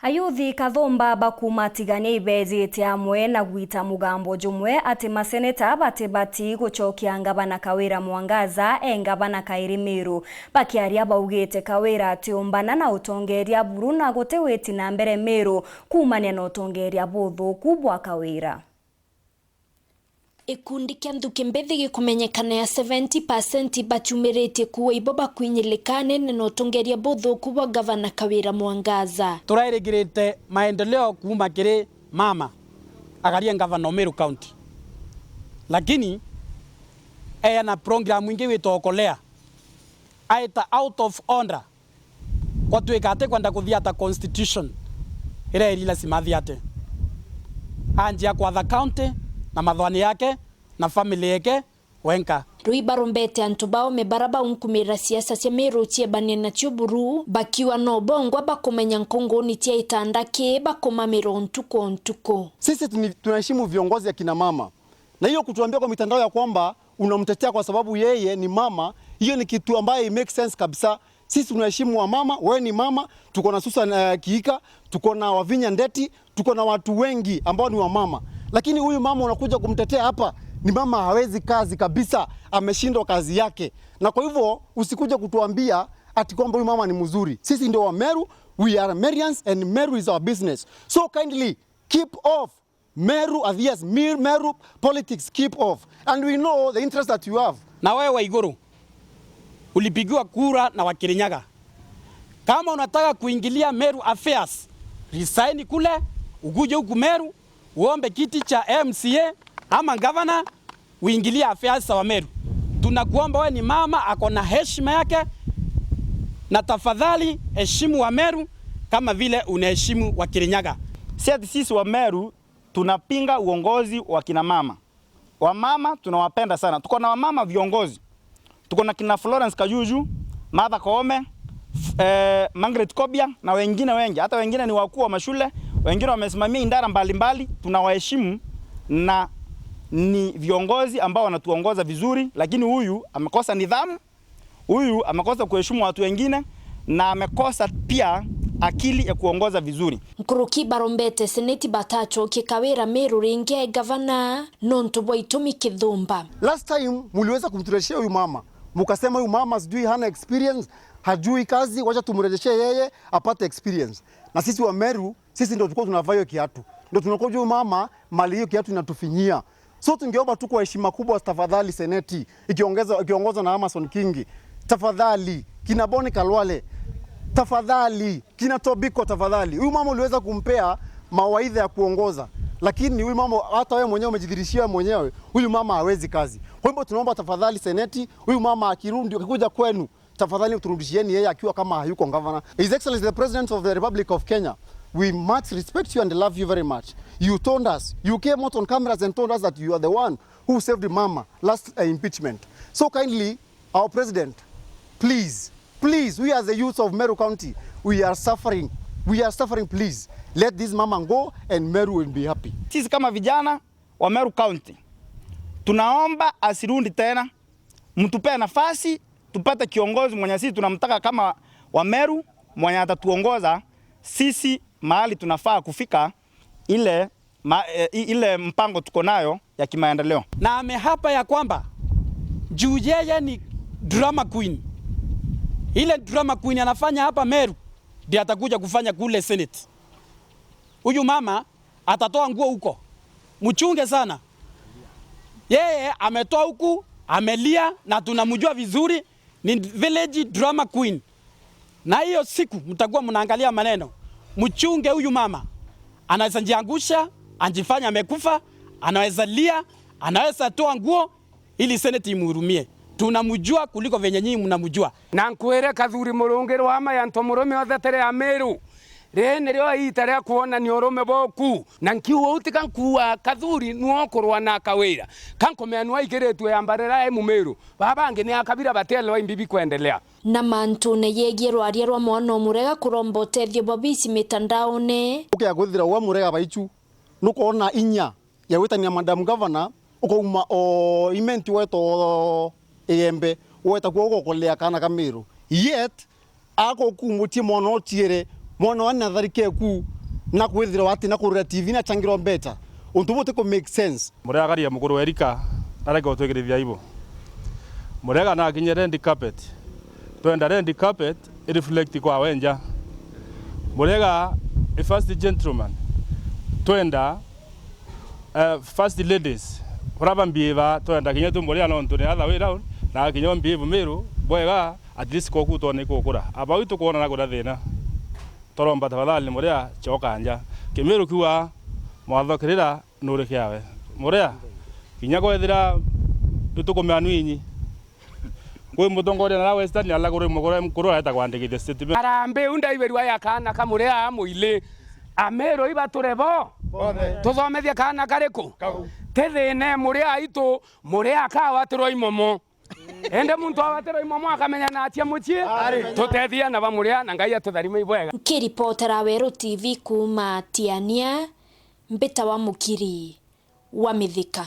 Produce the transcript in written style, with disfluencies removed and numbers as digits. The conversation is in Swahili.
AYUTHI kathomba bakumatigania ibezete amwe na gwita mugambo jumwe ati maseneta batibati guchokia ngabana Kawira Mwangaza ngabana Kairimiru bakiaria baugite Kawira ati umbana na utongeria BURU na guteweti na mbere Meru kumania na utongeria buthu kubwa Kawira. Ikundi kia nthuki mbethi gikumenyekana ya 70% bachumirite kuwa ibo bakwinyilikane na utongeria buthu kubwa gavana Kawira Mwangaza. Turairigirite maendeleo kuma kiri mama agaria gavana Meru County. Lakini na program ingi witokolea aita out of order kwa tuikate kwenda kuthiata constitution ire irila simathiate anjia kwa the county na mathwani yake na family yake wenka Rui barombete antubao mebaraba unkumira siasa cia Meru chiebania na cio BURU bakiwa no bongwa bakumenya nkongoni tia itandake bakomamiro ntuko. Sisi tunaheshimu viongozi ya kina mama. Na hiyo kutuambia kwa mitandao ya kwamba unamtetea kwa sababu yeye ni mama, hiyo ni kitu ambaye make sense kabisa. Sisi tunaheshimu wa mama, wewe ni mama, tuko na Susan Kiika, tuko na Wavinya Ndeti, tuko na watu wengi ambao ni wa mama. Lakini huyu mama unakuja kumtetea hapa, ni mama hawezi kazi kabisa, ameshindwa kazi yake. Na kwa hivyo usikuja kutuambia ati kwamba huyu mama ni mzuri. Sisi ndio wa Meru, we are Merians and Meru is our business. So kindly keep off Meru ideas, Meru politics, keep off. And we know the interest that you have. Na wewe Waiguru ulipigiwa kura na Wakirinyaga. Kama unataka kuingilia Meru affairs, resign kule, ukuje huku Meru, uombe kiti cha MCA ama governor, uingilia affairs wa Meru. Tunakuomba wewe ni mama ako na heshima yake, na tafadhali heshimu wa Meru kama vile unaheshimu wa Kirinyaga. Sisi wa Meru tunapinga uongozi wa kina mama. Wamama tunawapenda sana. Tuko na wamama viongozi. Tuko na kina Florence Kajuju, Martha Koome, Margaret Kobia na wengine wengi. Hata wengine ni wakuu wa mashule, wengine wamesimamia idara mbalimbali. Tunawaheshimu na ni viongozi ambao wanatuongoza vizuri, lakini huyu amekosa nidhamu, huyu amekosa kuheshimu watu wengine na amekosa pia akili ya kuongoza vizuri. Nkuruki barombete seneti batachokia Kawira Meru ringe gavana nonto boitumi kithumba. Last time muliweza kumturejeshea huyu mama, mukasema huyu mama sijui hana experience, hajui kazi, wacha tumrejeshe yeye apate experience. Na sisi wa Meru, sisi ndio tulikuwa tunavaa hiyo kiatu. Ndio tunakoja huyu mama mali hiyo kiatu inatufinyia. So tungeomba tu kwa heshima kubwa tafadhali seneti ikiongozwa na Amason Kingi. Tafadhali kina Boni Kalwale. Tafadhali kina Tobiko tafadhali. Huyu mama uliweza kumpea mawaidha ya kuongoza. Lakini huyu mama hata wewe mwenyewe umejidhirishia mwenyewe, huyu mama hawezi kazi. Kwa hivyo tunaomba tafadhali seneti, huyu mama akirudi akikuja kwenu, tafadhali turudishieni yeye akiwa kama hayuko governor. His Excellency the President of the Republic of Kenya, we much respect you and love you very much. You told us, you came out on cameras and told us that you are the one who saved mama last impeachment. So kindly, our president, please, we as the youth of Meru County, we are suffering, please. Let this mama go and Meru will be happy. Sisi kama vijana wa Meru County, tunaomba asirundi tena, mtupe nafasi, tupate kiongozi mwenye sisi tunamtaka kama wa Meru, mwenye atatuongoza sisi mahali tunafaa kufika ile mpango tuko nayo ya kimaendeleo. Na amehapa ya kwamba juu yeye ni drama queen. Ile drama queen anafanya hapa Meru ndiye atakuja kufanya kule Senate. Huyu mama atatoa nguo huko. Mchunge sana. Yeye ametoa huku, amelia na tunamjua vizuri, ni village drama queen. Na hiyo siku mtakuwa mnaangalia maneno. Mchunge huyu mama. Anaweza jiangusha, anjifanya amekufa, anaweza lia, anaweza toa nguo ili Senate imhurumie. Tunamjua kuliko venye nyinyi mnamjua. Na nkwere kathuri murungiro wa mayanto murume othe tere ya Meru. Rene ryo itare kuona ni urume boku. Na nkiuo utika nkuwa kathuri nuokorwa na Kawira. Kankomeanwa igeretwe yambarera emu Meru. Babange ni akabira batelo imbibi kuendelea. Na mantu ne yegero ariarwa mwana murega kuromba tethio babisi mitandaone. Ukia guthira wa murega baichu. Nuko ona inya ya wetania madam governor ukouma o imenti weto embe weta kuoko kolea kana Kameru. Yet ako kumuti mono tiere mono anatharike ku na kwithira wati na kurira TV na changiro better untu bote ko make sense murega mukuru Erika areke otwegirithia ibo murega na kinye red carpet twenda red carpet reflect kwa wenja murega first gentleman twenda first ladies uraba mbiva twenda kinye tumburia no ntune other way round na kinyo mbivu miru bwega at least ko kutone ko kura abaitu kuona na kura thina toromba tafadhali muria chokanja kimiru kiwa mwathokerera nuri kiawe muria kinya kwethira tutukumanu inyi kwe mutongoria na western ala kuri mugore mkuru aheta kwandikithia statement arambe unda iberwa ya kana kamuria amuile amero ibaturebo tuthomethia kana kariko tethine muria itu muria akawatirwo imomo ende muntu awatirwo imomo akamenya na atia muchie tutethia na bamuria na ngai atutharime ibwega kiripotera Weru TV kuma Tiania Mbita wa Mukiri wa Mithika.